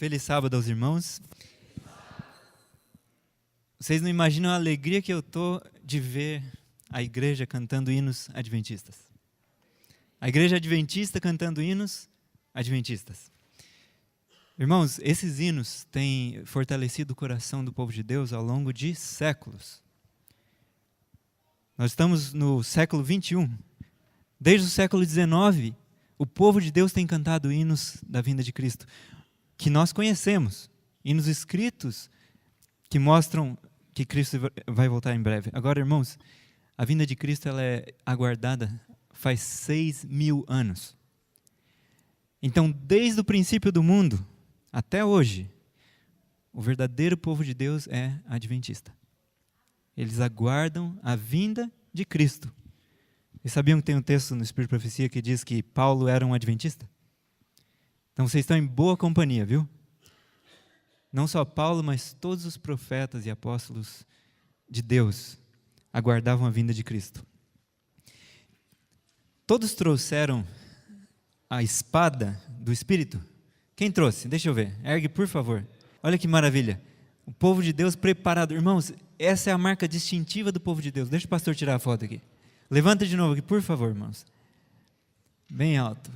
Feliz sábado aos irmãos. Vocês não imaginam a alegria que eu estou de ver a igreja cantando hinos adventistas. A igreja adventista cantando hinos adventistas. Irmãos, esses hinos têm fortalecido o coração do povo de Deus ao longo de séculos. Nós estamos no século 21. Desde o século 19, o povo de Deus tem cantado hinos da vinda de Cristo, que nós conhecemos, hinos escritos que mostram que Cristo vai voltar em breve. Agora, irmãos, a vinda de Cristo ela é aguardada faz 6.000 anos. Então, desde o princípio do mundo até hoje, o verdadeiro povo de Deus é adventista. Eles aguardam a vinda de Cristo. Vocês sabiam que tem um texto no Espírito de Profecia que diz que Paulo era um adventista? Então vocês estão em boa companhia, viu? Não só Paulo, mas todos os profetas e apóstolos de Deus aguardavam a vinda de Cristo. Todos trouxeram a espada do Espírito? Quem trouxe? Deixa eu ver. Ergue, por favor. Olha que maravilha. O povo de Deus preparado. Irmãos, essa é a marca distintiva do povo de Deus. Deixa o pastor tirar a foto aqui. Levanta de novo aqui, por favor, irmãos. Bem alto.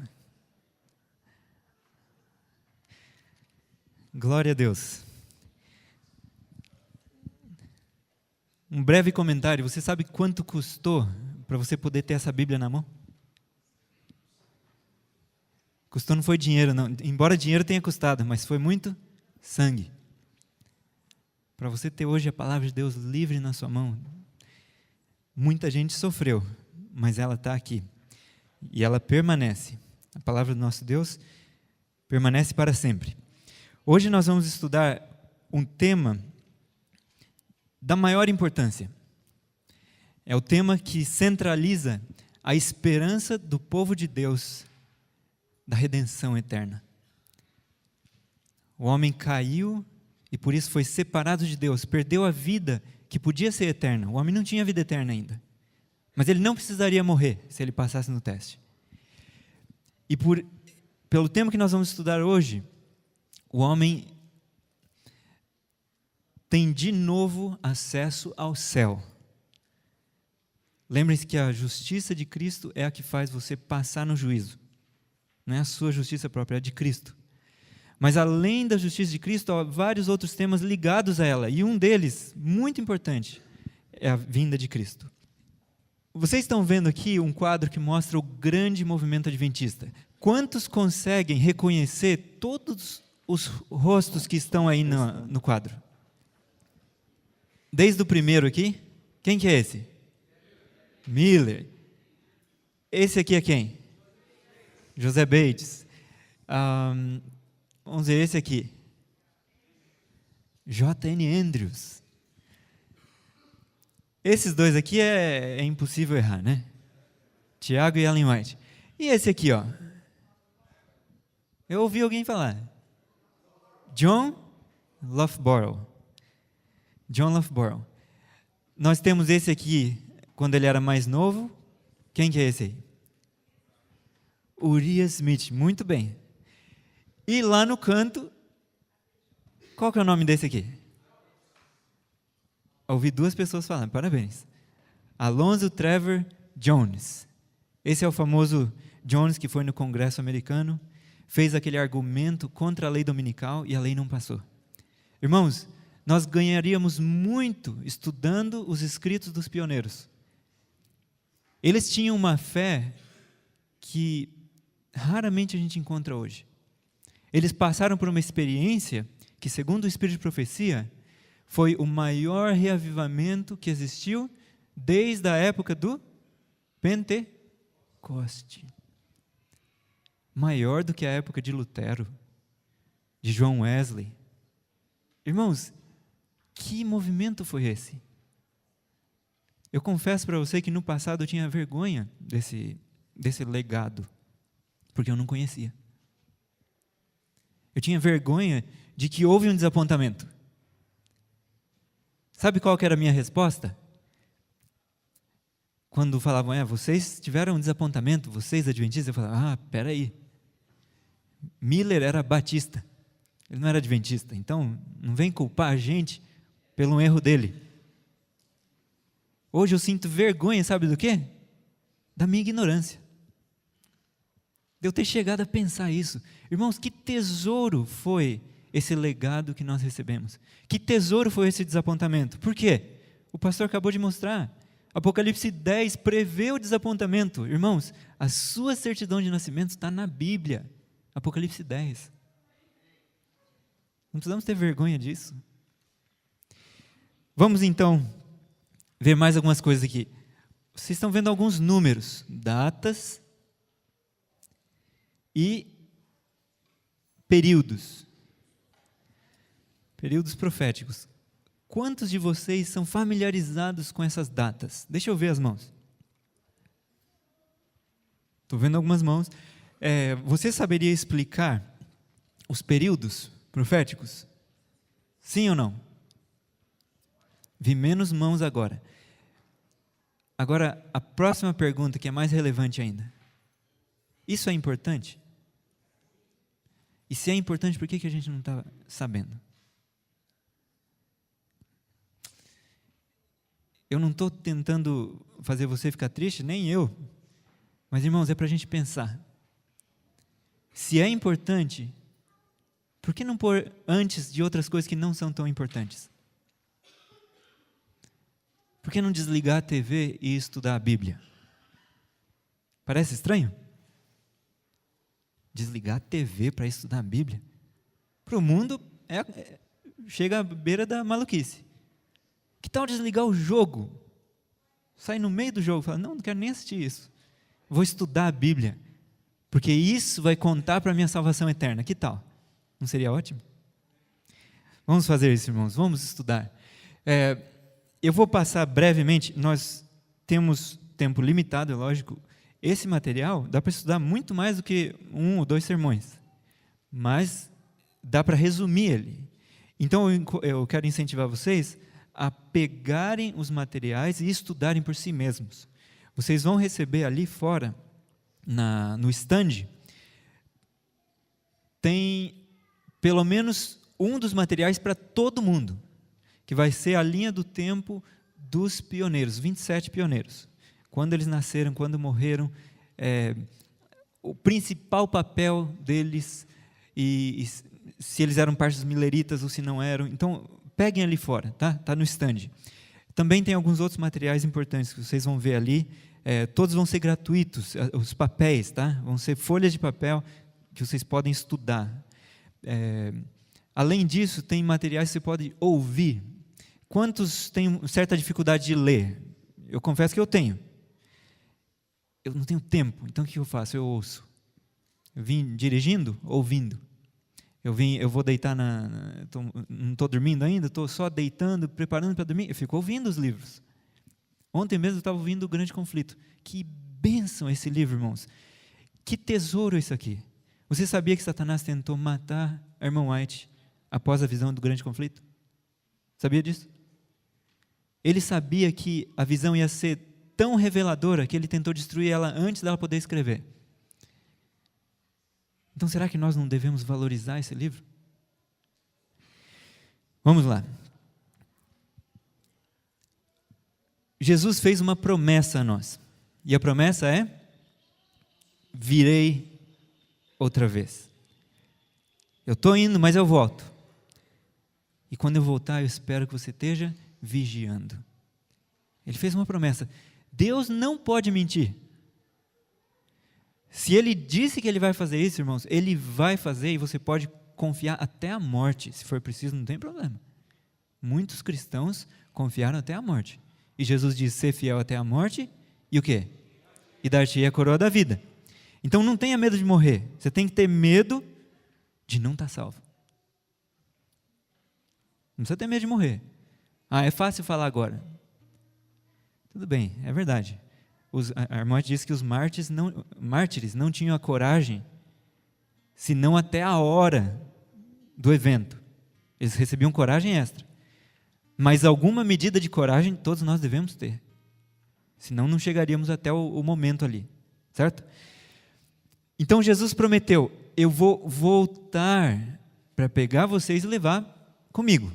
Glória a Deus. Um breve comentário. Você sabe quanto custou para você poder ter essa Bíblia na mão? Custou não foi dinheiro, não. Embora dinheiro tenha custado, mas foi muito sangue. Para você ter hoje a palavra de Deus livre na sua mão. Muita gente sofreu, mas ela está aqui. E ela permanece. A palavra do nosso Deus permanece para sempre. Hoje nós vamos estudar um tema da maior importância. É o tema que centraliza a esperança do povo de Deus da redenção eterna. O homem caiu e por isso foi separado de Deus, perdeu a vida que podia ser eterna. O homem não tinha vida eterna ainda, mas ele não precisaria morrer se ele passasse no teste. E pelo tema que nós vamos estudar hoje, o homem tem de novo acesso ao céu. Lembrem-se que a justiça de Cristo é a que faz você passar no juízo. Não é a sua justiça própria, é a de Cristo. Mas além da justiça de Cristo, há vários outros temas ligados a ela. E um deles, muito importante, é a vinda de Cristo. Vocês estão vendo aqui um quadro que mostra o grande movimento adventista. Quantos conseguem reconhecer todos os rostos que estão aí no quadro? Desde o primeiro aqui, quem que é esse? Miller. Esse aqui é quem? José Bates. Vamos ver esse aqui. J.N. Andrews. Esses dois aqui é impossível errar, né? Tiago e Ellen White. E esse aqui, ó? Eu ouvi alguém falar. John Loughborough. John Loughborough. Nós temos esse aqui, quando ele era mais novo. Quem que é esse aí? Uriah Smith. Muito bem. E lá no canto, qual que é o nome desse aqui? Ouvi duas pessoas falando, parabéns. Alonzo Trevor Jones. Esse é o famoso Jones que foi no Congresso americano, fez aquele argumento contra a lei dominical e a lei não passou. Irmãos, nós ganharíamos muito estudando os escritos dos pioneiros. Eles tinham uma fé que raramente a gente encontra hoje. Eles passaram por uma experiência que, segundo o Espírito de Profecia, foi o maior reavivamento que existiu desde a época do Pentecoste. Maior do que a época de Lutero, de John Wesley. Irmãos, que movimento foi esse? Eu confesso para você que no passado eu tinha vergonha desse legado, porque eu não conhecia. Eu tinha vergonha de que houve um desapontamento. Sabe qual que era a minha resposta? Quando falavam, vocês tiveram um desapontamento, vocês adventistas, eu falava, peraí. Miller era batista. Ele não era adventista, então não vem culpar a gente pelo erro dele. Hoje eu sinto vergonha, sabe do quê? Da minha ignorância. De eu ter chegado a pensar isso. Irmãos, que tesouro foi esse legado que nós recebemos? Que tesouro foi esse desapontamento? Por quê? O pastor acabou de mostrar. Apocalipse 10 prevê o desapontamento. Irmãos, a sua certidão de nascimento está na Bíblia. Apocalipse 10. Não precisamos ter vergonha disso. Vamos então ver mais algumas coisas aqui. Vocês estão vendo alguns números, datas e períodos. Períodos proféticos. Quantos de vocês são familiarizados com essas datas? Deixa eu ver as mãos. Estou vendo algumas mãos. Você saberia explicar os períodos proféticos? Sim ou não? Vi menos mãos agora. Agora, a próxima pergunta, que é mais relevante ainda. Isso é importante? E se é importante, por que a gente não está sabendo? Eu não estou tentando fazer você ficar triste, nem eu. Mas, irmãos, é para a gente pensar. Se é importante, por que não pôr antes de outras coisas que não são tão importantes? Por que não desligar a TV e estudar a Bíblia? Parece estranho? Desligar a TV para estudar a Bíblia? Para o mundo, chega à beira da maluquice. Que tal desligar o jogo? Sai no meio do jogo e fala, não quero nem assistir isso. Vou estudar a Bíblia, porque isso vai contar para a minha salvação eterna. Que tal? Não seria ótimo? Vamos fazer isso, irmãos. Vamos estudar. Eu vou passar brevemente, nós temos tempo limitado, é lógico. Esse material dá para estudar muito mais do que 1 ou 2 sermões, mas dá para resumir ele. Então eu quero incentivar vocês a pegarem os materiais e estudarem por si mesmos. Vocês vão receber ali fora, no stand, tem pelo menos um dos materiais para todo mundo, que vai ser a linha do tempo dos pioneiros, 27 pioneiros. Quando eles nasceram, quando morreram, o principal papel deles, e se eles eram parte dos mileritas ou se não eram. Então, peguem ali fora, tá? Está no stand. Também tem alguns outros materiais importantes que vocês vão ver ali. Todos vão ser gratuitos, os papéis, tá? Vão ser folhas de papel que vocês podem estudar. Além disso, tem materiais que você pode ouvir. Quantos têm certa dificuldade de ler? Eu confesso que eu tenho. Eu não tenho tempo, então o que eu faço? Eu ouço. Eu vim dirigindo, ouvindo. Eu vou deitar não estou dormindo ainda, estou só deitando, preparando para dormir, eu fico ouvindo os livros. Ontem mesmo eu estava ouvindo O Grande Conflito. Que bênção esse livro, irmãos. Que tesouro isso aqui. Você sabia que Satanás tentou matar a irmã White após a visão do Grande Conflito? Sabia disso? Ele sabia que a visão ia ser tão reveladora que ele tentou destruir ela antes dela poder escrever. Então, será que nós não devemos valorizar esse livro? Vamos lá. Jesus fez uma promessa a nós. E a promessa é: virei outra vez. Eu estou indo, mas eu volto. E quando eu voltar, eu espero que você esteja vigiando. Ele fez uma promessa. Deus não pode mentir. Se Ele disse que Ele vai fazer isso, irmãos, Ele vai fazer, e você pode confiar até a morte. Se for preciso, não tem problema. Muitos cristãos confiaram até a morte. E Jesus diz: ser fiel até a morte, e o quê? E dar-te a coroa da vida. Então não tenha medo de morrer. Você tem que ter medo de não estar salvo. Não precisa ter medo de morrer. É fácil falar agora. Tudo bem, é verdade. A irmã diz que os mártires não tinham a coragem, senão até a hora do evento. Eles recebiam coragem extra. Mas alguma medida de coragem todos nós devemos ter. Senão não chegaríamos até o momento ali. Certo? Então Jesus prometeu: eu vou voltar para pegar vocês e levar comigo.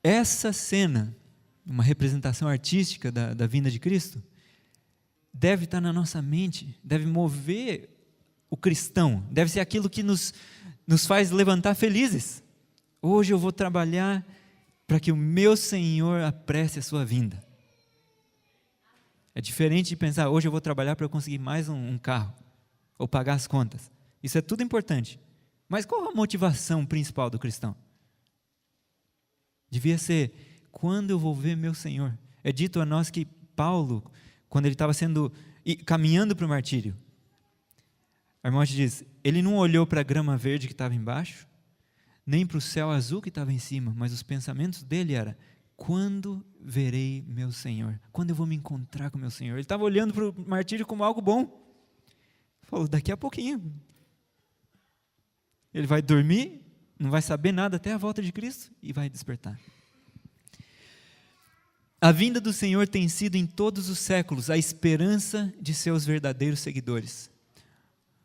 Essa cena, uma representação artística da vinda de Cristo, deve estar na nossa mente, deve mover o cristão, deve ser aquilo que nos faz levantar felizes. Hoje eu vou trabalhar para que o meu Senhor apresse a sua vinda. É diferente de pensar, hoje eu vou trabalhar para eu conseguir mais um carro, ou pagar as contas. Isso é tudo importante. Mas qual a motivação principal do cristão? Devia ser, quando eu vou ver meu Senhor? É dito a nós que Paulo, quando ele estava caminhando para o martírio, a irmã diz, ele não olhou para a grama verde que estava embaixo, nem para o céu azul que estava em cima, mas os pensamentos dele eram, quando verei meu Senhor? Quando eu vou me encontrar com meu Senhor? Ele estava olhando para o martírio como algo bom. Ele falou, daqui a pouquinho. Ele vai dormir, não vai saber nada até a volta de Cristo e vai despertar. A vinda do Senhor tem sido em todos os séculos a esperança de seus verdadeiros seguidores.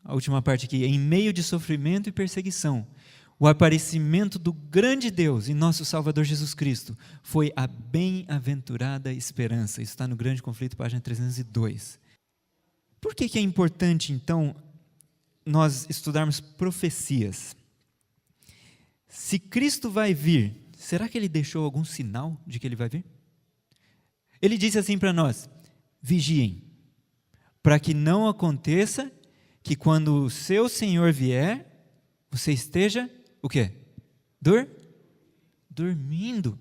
A última parte aqui, em meio de sofrimento e perseguição, o aparecimento do grande Deus e nosso Salvador Jesus Cristo foi a bem-aventurada esperança. Isso está no Grande Conflito, página 302. Por que é importante, então, nós estudarmos profecias? Se Cristo vai vir, será que Ele deixou algum sinal de que Ele vai vir? Ele disse assim para nós, vigiem, para que não aconteça que quando o seu Senhor vier, você esteja, o quê? Dormindo.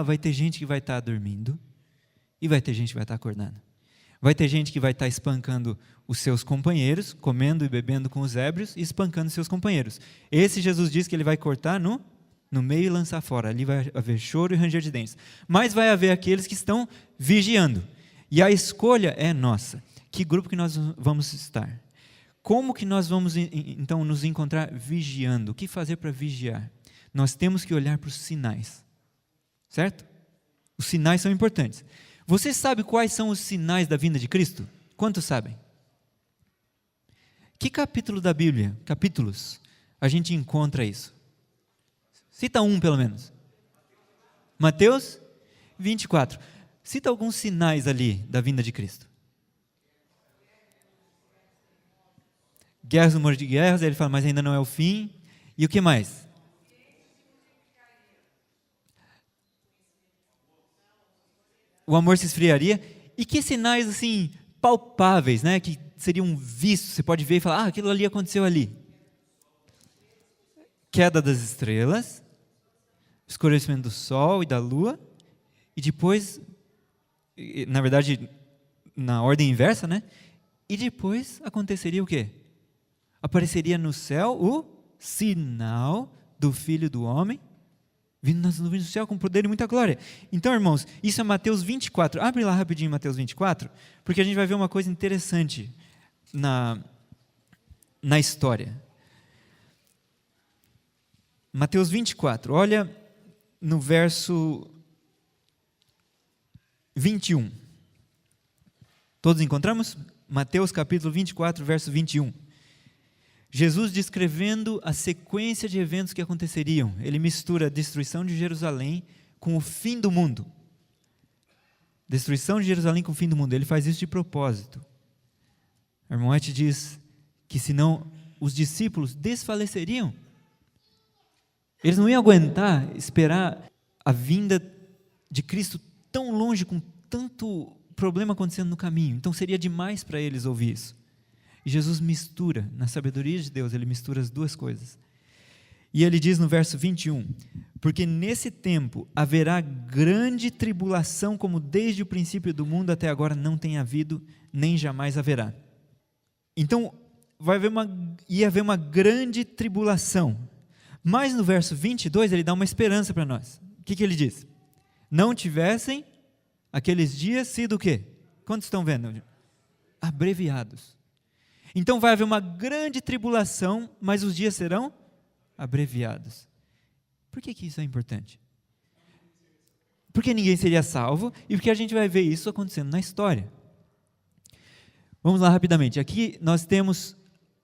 Vai ter gente que vai estar dormindo, e vai ter gente que vai estar acordando. Vai ter gente que vai estar espancando os seus companheiros, comendo e bebendo com os ébrios, e espancando seus companheiros. Esse Jesus diz que Ele vai cortar no meio e lançar fora. Ali vai haver choro e ranger de dentes. Mas vai haver aqueles que estão vigiando. E a escolha é nossa. Que grupo que nós vamos estar? Como que nós vamos, então, nos encontrar vigiando? O que fazer para vigiar? Nós temos que olhar para os sinais. Certo? Os sinais são importantes. Você sabe quais são os sinais da vinda de Cristo? Quantos sabem? Que capítulo da Bíblia, capítulos, a gente encontra isso? Cita um, pelo menos. Mateus 24. Cita alguns sinais ali da vinda de Cristo. Guerras, rumores de guerras, ele fala, mas ainda não é o fim. E o que mais? O amor se esfriaria. E que sinais, assim, palpáveis, né? Que seriam vistos, você pode ver e falar, aquilo ali aconteceu ali. Queda das estrelas, escurecimento do sol e da lua, e depois, na verdade, na ordem inversa, né? E depois aconteceria o quê? Apareceria no céu o sinal do Filho do Homem, vindo nas nuvens do céu com poder e muita glória. Então, irmãos, isso é Mateus 24. Abre lá rapidinho Mateus 24, porque a gente vai ver uma coisa interessante na história. Mateus 24, olha no verso 21. Todos encontramos? Mateus capítulo 24, verso 21. Jesus descrevendo a sequência de eventos que aconteceriam. Ele mistura a destruição de Jerusalém com o fim do mundo. Destruição de Jerusalém com o fim do mundo. Ele faz isso de propósito. A irmã White diz que senão os discípulos desfaleceriam. Eles não iam aguentar esperar a vinda de Cristo tão longe, com tanto problema acontecendo no caminho. Então seria demais para eles ouvir isso. E Jesus mistura, na sabedoria de Deus, ele mistura as duas coisas. E ele diz no verso 21, porque nesse tempo haverá grande tribulação, como desde o princípio do mundo até agora não tem havido, nem jamais haverá. Então, ia haver uma grande tribulação. Mas no verso 22, ele dá uma esperança para nós. O que ele diz? Não tivessem aqueles dias sido o quê? Quantos estão vendo? Abreviados. Então vai haver uma grande tribulação, mas os dias serão abreviados. Por que isso é importante? Porque ninguém seria salvo e porque a gente vai ver isso acontecendo na história. Vamos lá rapidamente. Aqui nós temos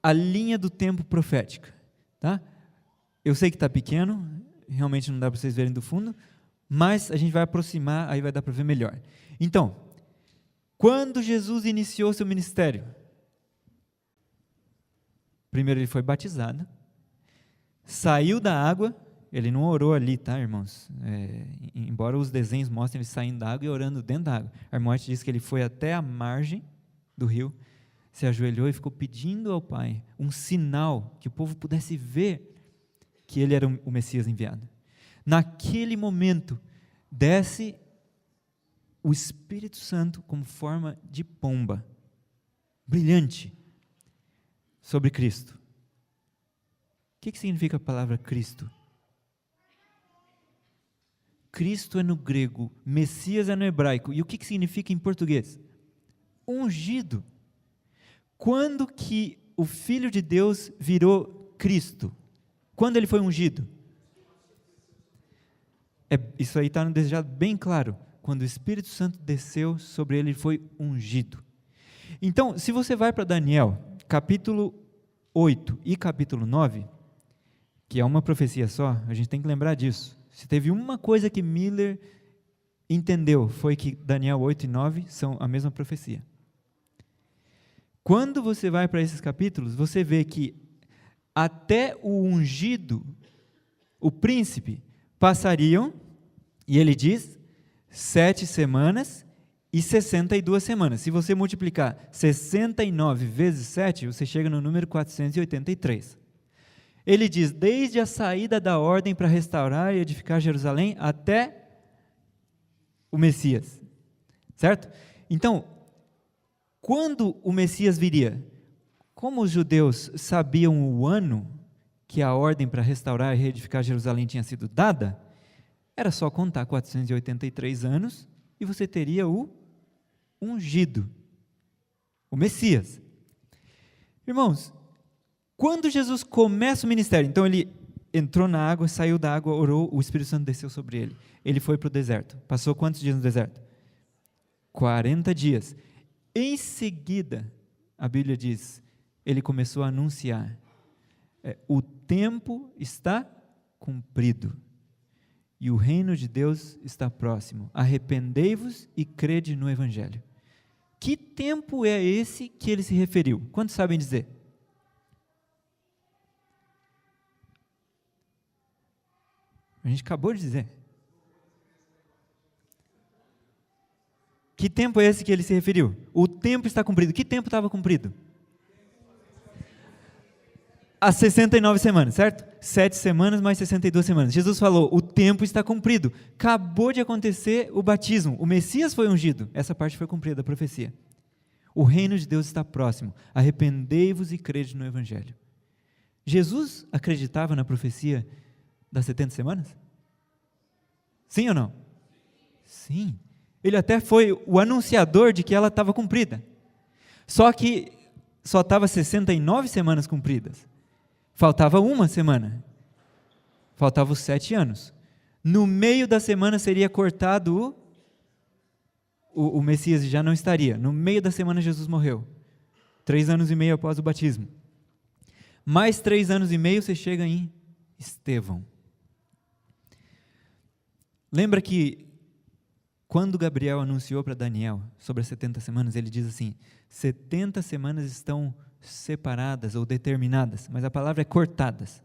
a linha do tempo profética, tá? Eu sei que está pequeno, realmente não dá para vocês verem do fundo, mas a gente vai aproximar, aí vai dar para ver melhor. Então, quando Jesus iniciou seu ministério, primeiro ele foi batizado, saiu da água, ele não orou ali, tá, irmãos? Embora os desenhos mostrem ele saindo da água e orando dentro da água. A irmã diz que ele foi até a margem do rio, se ajoelhou e ficou pedindo ao Pai um sinal que o povo pudesse ver que ele era o Messias enviado. Naquele momento, desce o Espírito Santo como forma de pomba, brilhante, sobre Cristo. O que significa a palavra Cristo? Cristo é no grego, Messias é no hebraico. E o que significa em português? Ungido. Quando que o Filho de Deus virou Cristo? Quando ele foi ungido? Isso aí está no desejado bem claro. Quando o Espírito Santo desceu sobre ele, ele foi ungido. Então, se você vai para Daniel, capítulo 8 e capítulo 9, que é uma profecia só, a gente tem que lembrar disso. Se teve uma coisa que Miller entendeu, foi que Daniel 8 e 9 são a mesma profecia. Quando você vai para esses capítulos, você vê que até o ungido, o príncipe, passariam, e ele diz, 7 semanas e 62 semanas. Se você multiplicar 69 vezes 7, você chega no número 483. Ele diz, desde a saída da ordem para restaurar e edificar Jerusalém até o Messias, certo? Então, quando o Messias viria, como os judeus sabiam o ano que a ordem para restaurar e reedificar Jerusalém tinha sido dada, era só contar 483 anos e você teria o ungido, o Messias. Irmãos, quando Jesus começa o ministério, então ele entrou na água, saiu da água, orou, o Espírito Santo desceu sobre ele. Ele foi para o deserto. Passou quantos dias no deserto? 40 dias. Em seguida, a Bíblia diz, ele começou a anunciar, o tempo está cumprido e o reino de Deus está próximo. Arrependei-vos e crede no Evangelho. Que tempo é esse que ele se referiu? Quantos sabem dizer? A gente acabou de dizer. Que tempo é esse que ele se referiu? O tempo está cumprido. Que tempo estava cumprido? As 69 semanas, certo? 7 semanas mais 62 semanas. Jesus falou, o tempo está cumprido. Acabou de acontecer o batismo. O Messias foi ungido. Essa parte foi cumprida da profecia. O reino de Deus está próximo. Arrependei-vos e crede no Evangelho. Jesus acreditava na profecia das 70 semanas? Sim ou não? Sim. Ele até foi o anunciador de que ela estava cumprida. Só que só estava 69 semanas cumpridas. Faltava uma semana. Faltavam os 7 anos. No meio da semana seria cortado o Messias já não estaria. No meio da semana Jesus morreu. 3 anos e meio após o batismo. Mais 3 anos e meio você chega em Estevão. Lembra que quando Gabriel anunciou para Daniel sobre as 70 semanas, ele diz assim, 70 semanas estão separadas ou determinadas, mas a palavra é cortadas.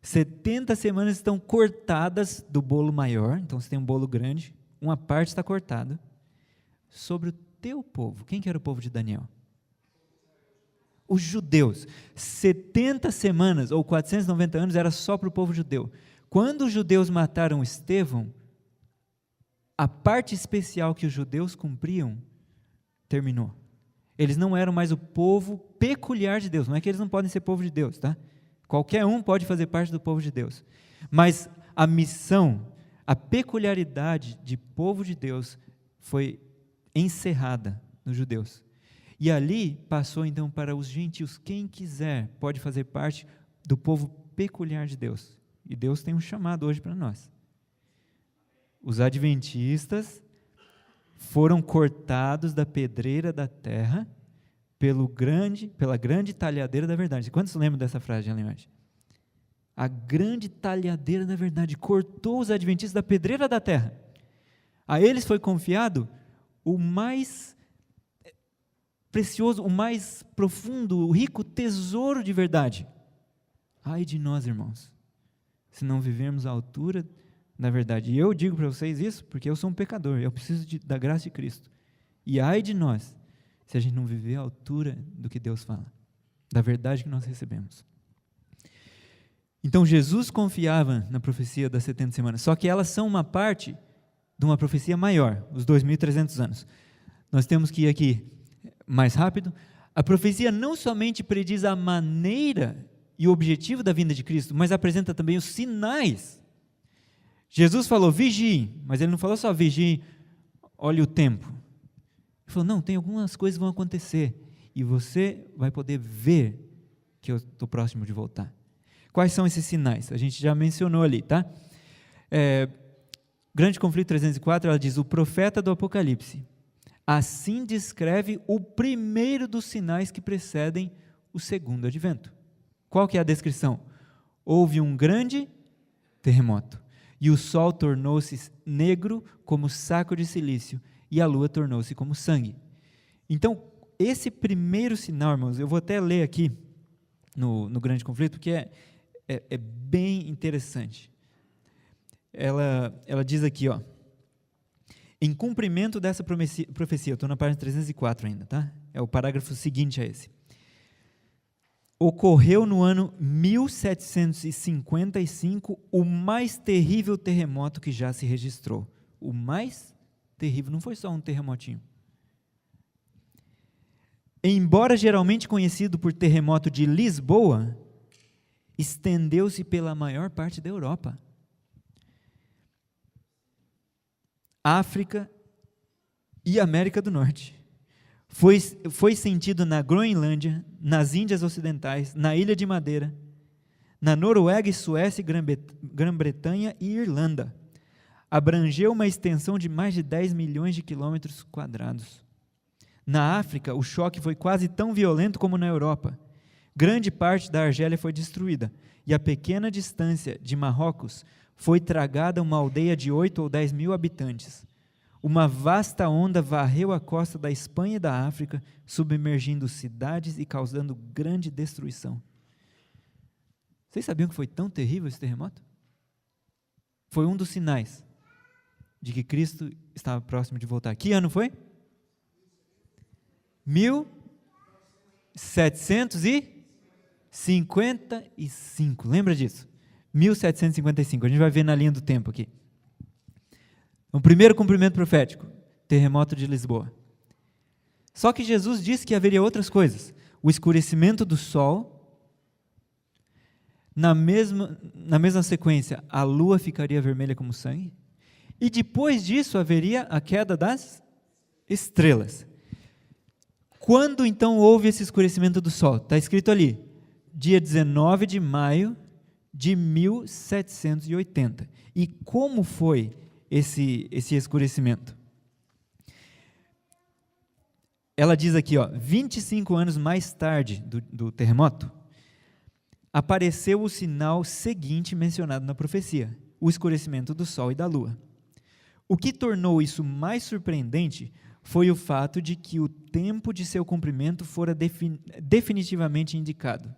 70 semanas estão cortadas do bolo maior, então você tem um bolo grande, uma parte está cortada, sobre o teu povo. Quem que era o povo de Daniel? Os judeus. 70 semanas ou 490 anos era só para o povo judeu. Quando os judeus mataram Estevão, a parte especial que os judeus cumpriam terminou. Eles não eram mais o povo peculiar de Deus. Não é que eles não podem ser povo de Deus, tá? Qualquer um pode fazer parte do povo de Deus. Mas a missão, a peculiaridade de povo de Deus foi encerrada nos judeus. E ali passou então para os gentios. Quem quiser pode fazer parte do povo peculiar de Deus. E Deus tem um chamado hoje para nós. Os adventistas foram cortados da pedreira da terra pela grande talhadeira da verdade. Quantos lembram dessa frase, Ellen White? A grande talhadeira da verdade cortou os adventistas da pedreira da terra. A eles foi confiado o mais precioso, o mais profundo, o rico tesouro de verdade. Ai de nós, irmãos, se não vivermos à altura da verdade. E eu digo para vocês isso porque eu sou um pecador, eu preciso da graça de Cristo. E ai de nós, se a gente não viver à altura do que Deus fala, da verdade que nós recebemos. Então Jesus confiava na profecia das 70 semanas, só que elas são uma parte de uma profecia maior, os 2.300 anos. Nós temos que ir aqui mais rápido. A profecia não somente prediz a maneira e o objetivo da vinda de Cristo, mas apresenta também os sinais. Jesus falou, vigiem, mas ele não falou só vigiem, olhe o tempo. Ele falou, não, tem algumas coisas que vão acontecer, e você vai poder ver que eu estou próximo de voltar. Quais são esses sinais? A gente já mencionou ali, tá? Grande Conflito 304, ela diz, o profeta do Apocalipse, assim descreve o primeiro dos sinais que precedem o segundo advento. Qual que é a descrição? Houve um grande terremoto, e o sol tornou-se negro como saco de silício, e a lua tornou-se como sangue. Então, esse primeiro sinal, irmãos, eu vou até ler aqui no Grande Conflito, que é bem interessante. Ela diz aqui, ó, em cumprimento dessa profecia, eu estou na página 304 ainda, tá? É o parágrafo seguinte a esse. Ocorreu no ano 1755 o mais terrível terremoto que já se registrou. O mais terrível, não foi só um terremotinho. Embora geralmente conhecido por terremoto de Lisboa, estendeu-se pela maior parte da Europa, África e América do Norte. Foi sentido na Groenlândia, nas Índias Ocidentais, na Ilha de Madeira, na Noruega e Suécia, Grã-Bretanha e Irlanda. Abrangeu uma extensão de mais de 10 milhões de quilômetros quadrados. Na África, o choque foi quase tão violento como na Europa. Grande parte da Argélia foi destruída, e a pequena distância de Marrocos foi tragada uma aldeia de 8 ou 10 mil habitantes. Uma vasta onda varreu a costa da Espanha e da África, submergindo cidades e causando grande destruição. Vocês sabiam que foi tão terrível esse terremoto? Foi um dos sinais de que Cristo estava próximo de voltar. Que ano foi? 1755. Lembra disso? 1755. A gente vai ver na linha do tempo aqui. O primeiro cumprimento profético, terremoto de Lisboa. Só que Jesus disse que haveria outras coisas. O escurecimento do sol. Na mesma sequência, a lua ficaria vermelha como sangue. E depois disso haveria a queda das estrelas. Quando então houve esse escurecimento do sol? Está escrito ali, dia 19 de maio de 1780. E como foi esse escurecimento? Ela diz aqui, 25 anos mais tarde do terremoto, apareceu o sinal seguinte mencionado na profecia, o escurecimento do sol e da lua. O que tornou isso mais surpreendente foi o fato de que o tempo de seu cumprimento fora definitivamente indicado.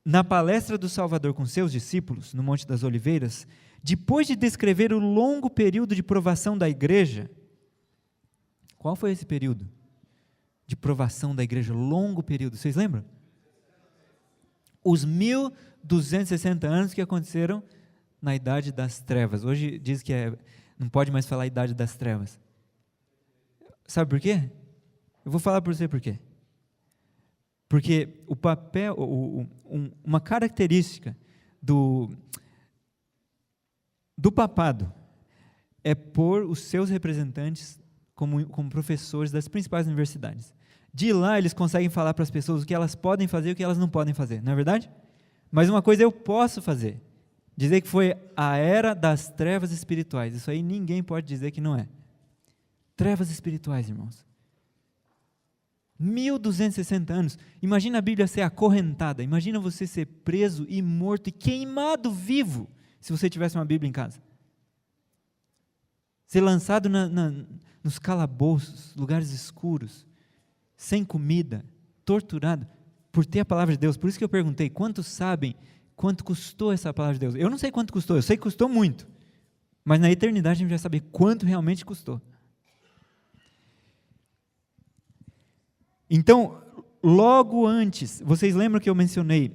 Na palestra do Salvador com seus discípulos, no Monte das Oliveiras, depois de descrever o longo período de provação da igreja, qual foi esse período de provação da igreja? Longo período, vocês lembram? Os 1260 anos que aconteceram na Idade das Trevas. Hoje diz que não pode mais falar Idade das Trevas. Sabe por quê? Eu vou falar para você por quê. Porque o papel, uma característica do papado é pôr os seus representantes como professores das principais universidades. De lá eles conseguem falar para as pessoas o que elas podem fazer e o que elas não podem fazer, não é verdade? Mas uma coisa eu posso fazer, dizer que foi a era das trevas espirituais, isso aí ninguém pode dizer que não é. Trevas espirituais, irmãos. 1260 anos. Imagina a Bíblia ser acorrentada. Imagina você ser preso e morto e queimado vivo, se você tivesse uma Bíblia em casa. Ser lançado nos calabouços, lugares escuros, sem comida, torturado, por ter a palavra de Deus. Por isso que eu perguntei, quantos sabem quanto custou essa palavra de Deus? Eu não sei quanto custou, eu sei que custou muito. Mas na eternidade a gente vai saber quanto realmente custou. Então, logo antes, vocês lembram que eu mencionei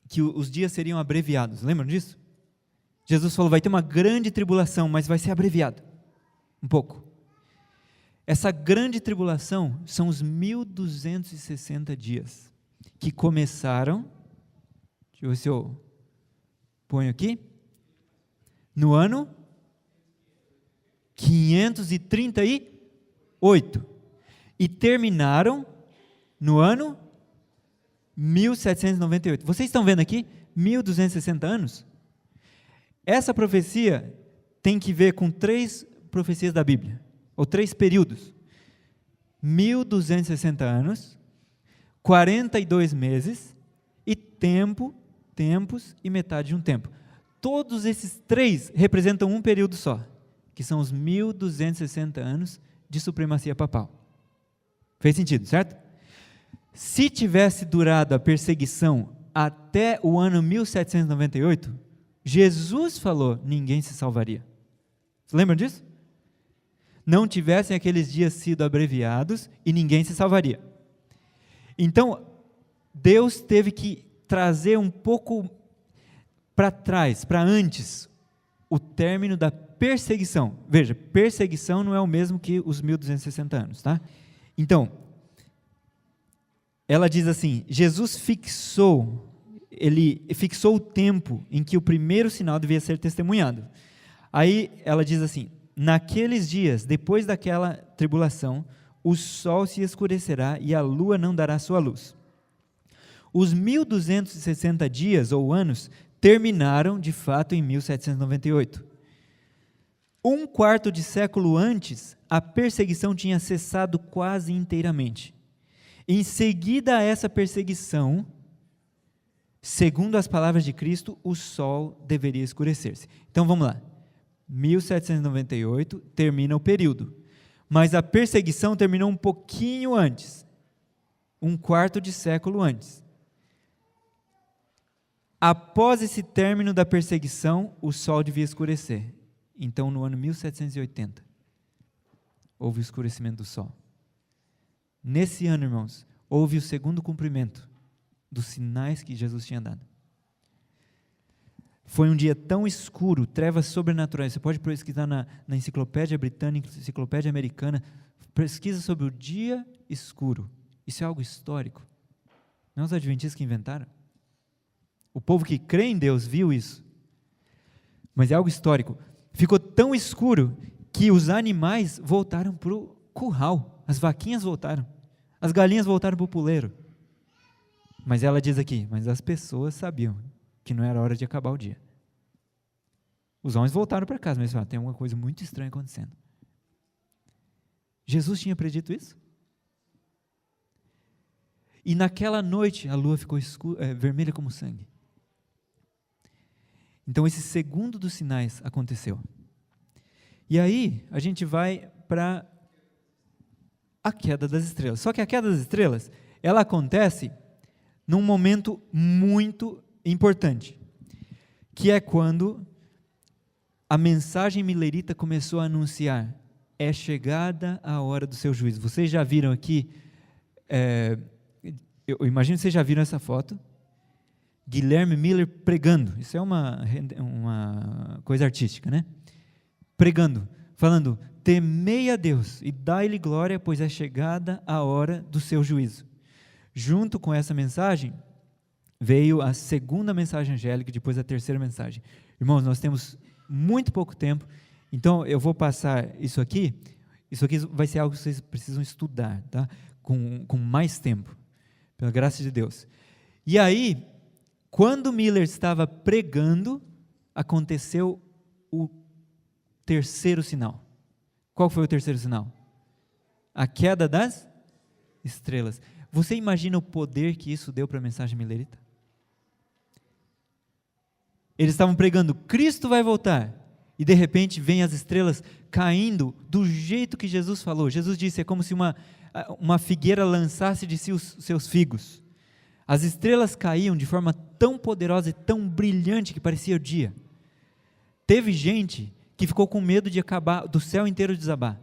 que os dias seriam abreviados? Lembram disso? Jesus falou, vai ter uma grande tribulação, mas vai ser abreviado um pouco. Essa grande tribulação são os 1260 dias, que começaram, deixa eu ver se eu ponho aqui, no ano 538, e terminaram no ano 1798. Vocês estão vendo aqui? 1260 anos? Essa profecia tem que ver com 3 profecias da Bíblia, ou 3 períodos. 1260 anos, 42 meses, e tempos e metade de um tempo. Todos esses 3 representam um período só, que são os 1260 anos de supremacia papal. Fez sentido, certo? Se tivesse durado a perseguição até o ano 1798, Jesus falou, ninguém se salvaria. Você lembra disso? Não tivessem aqueles dias sido abreviados e ninguém se salvaria. Então, Deus teve que trazer um pouco para trás, para antes, o término da perseguição. Veja, perseguição não é o mesmo que os 1260 anos, tá? Então, ela diz assim, Jesus fixou o tempo em que o primeiro sinal devia ser testemunhado. Aí ela diz assim, naqueles dias, depois daquela tribulação, o sol se escurecerá e a lua não dará sua luz. Os 1260 dias ou anos terminaram de fato em 1798. Um quarto de século antes, a perseguição tinha cessado quase inteiramente. Em seguida a essa perseguição, segundo as palavras de Cristo, o sol deveria escurecer-se. Então vamos lá. 1798 termina o período, mas a perseguição terminou um pouquinho antes, um quarto de século antes. Após esse término da perseguição, o sol devia escurecer. Então, no ano 1780, houve o escurecimento do sol. Nesse ano, irmãos, houve o segundo cumprimento dos sinais que Jesus tinha dado. Foi um dia tão escuro, trevas sobrenaturais. Você pode pesquisar na Enciclopédia Britânica, Enciclopédia Americana, pesquisa sobre o dia escuro. Isso é algo histórico. Não é os adventistas que inventaram. O povo que crê em Deus viu isso. Mas é algo histórico. Ficou tão escuro que os animais voltaram para o curral. As vaquinhas voltaram. As galinhas voltaram para o puleiro. Mas ela diz aqui, mas as pessoas sabiam que não era hora de acabar o dia. Os homens voltaram para casa, mas falaram, tem uma coisa muito estranha acontecendo. Jesus tinha predito isso? E naquela noite a lua ficou vermelha como sangue. Então esse segundo dos sinais aconteceu. E aí a gente vai para a queda das estrelas. Só que a queda das estrelas, ela acontece num momento muito importante, que é quando a mensagem milerita começou a anunciar, é chegada a hora do seu juízo. Vocês já viram aqui, eu imagino que vocês já viram essa foto, Guilherme Miller pregando, isso é uma coisa artística, né? Pregando, falando, temei a Deus e dai-lhe glória, pois é chegada a hora do seu juízo. Junto com essa mensagem, veio a segunda mensagem angélica, depois a terceira mensagem. Irmãos, nós temos muito pouco tempo, então eu vou passar isso aqui vai ser algo que vocês precisam estudar, tá? Com mais tempo, pela graça de Deus. E aí, quando Miller estava pregando, aconteceu o terceiro sinal. Qual foi o terceiro sinal? A queda das estrelas. Você imagina o poder que isso deu para a mensagem milerita? Eles estavam pregando, Cristo vai voltar. E de repente vem as estrelas caindo do jeito que Jesus falou. Jesus disse, é como se uma figueira lançasse de si os seus figos. As estrelas caíam de forma tão poderosa e tão brilhante que parecia o dia. Teve gente que ficou com medo de acabar, do céu inteiro desabar.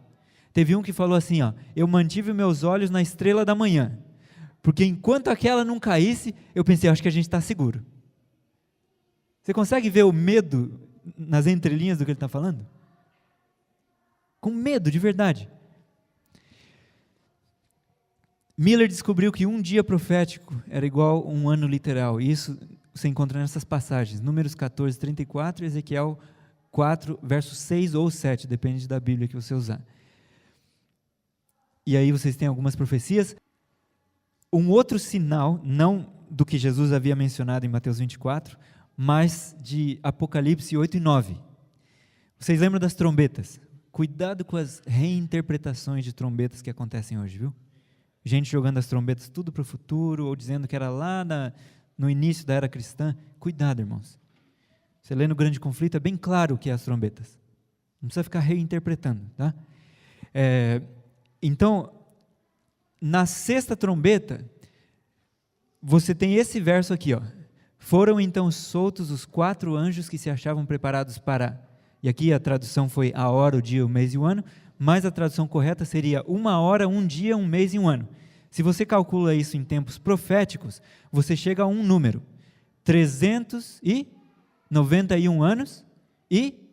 Teve um que falou assim, ó, eu mantive meus olhos na estrela da manhã, porque enquanto aquela não caísse, eu pensei, acho que a gente está seguro. Você consegue ver o medo nas entrelinhas do que ele está falando? Com medo, de verdade. Miller descobriu que um dia profético era igual a um ano literal, e isso você encontra nessas passagens, Números 14, 34 e Ezequiel 4, versos 6 ou 7, depende da Bíblia que você usar. E aí vocês têm algumas profecias. Um outro sinal, não do que Jesus havia mencionado em Mateus 24, mas de Apocalipse 8 e 9. Vocês lembram das trombetas? Cuidado com as reinterpretações de trombetas que acontecem hoje, viu? Gente jogando as trombetas tudo para o futuro, ou dizendo que era lá no início da era cristã. Cuidado, irmãos. Você lê no Grande Conflito, é bem claro o que é as trombetas. Não precisa ficar reinterpretando, tá? Então, na sexta trombeta, você tem esse verso aqui, ó. Foram então soltos os 4 anjos que se achavam preparados para, e aqui a tradução foi a hora, o dia, o mês e o ano, mas a tradução correta seria 1 hora, 1 dia, 1 mês e 1 ano. Se você calcula isso em tempos proféticos, você chega a um número, 391 anos e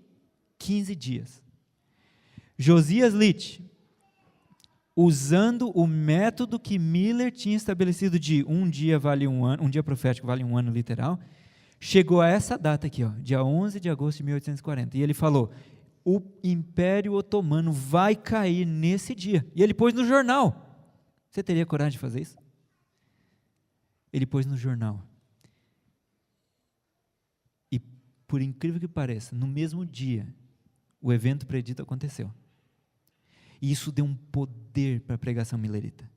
15 dias. Josias Litt, usando o método que Miller tinha estabelecido de um dia vale um ano, um dia profético vale um ano literal, chegou a essa data aqui, ó, dia 11 de agosto de 1840, e ele falou, o Império Otomano vai cair nesse dia, e ele pôs no jornal. Você teria coragem de fazer isso? Ele pôs no jornal. E, por incrível que pareça, no mesmo dia, o evento predito aconteceu. E isso deu um poder para a pregação milerita.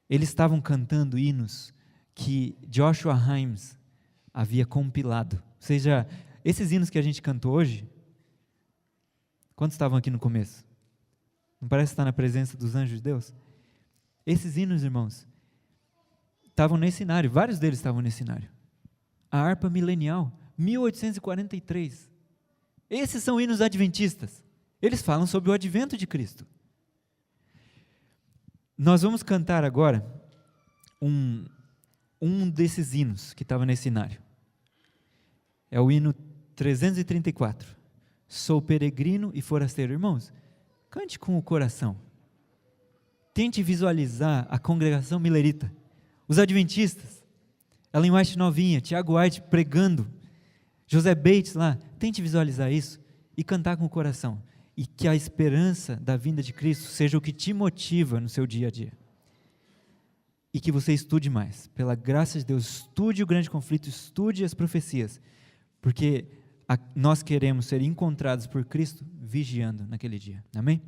Eles estavam cantando hinos que Joshua Himes havia compilado. Ou seja, esses hinos que a gente cantou hoje, quantos estavam aqui no começo? Não parece estar na presença dos anjos de Deus? Esses hinos, irmãos, estavam nesse cenário, vários deles estavam nesse cenário. A harpa milenial, 1843. Esses são hinos adventistas. Eles falam sobre o advento de Cristo. Nós vamos cantar agora um desses hinos que estava nesse cenário. É o hino 334. Sou peregrino e forasteiro. Irmãos, cante com o coração. Tente visualizar a congregação milerita, os adventistas, Ellen White novinha, Tiago White pregando, José Bates lá. Tente visualizar isso e cantar com o coração. E que a esperança da vinda de Cristo seja o que te motiva no seu dia a dia. E que você estude mais. Pela graça de Deus, estude o grande conflito, estude as profecias. Porque nós queremos ser encontrados por Cristo vigiando naquele dia. Amém?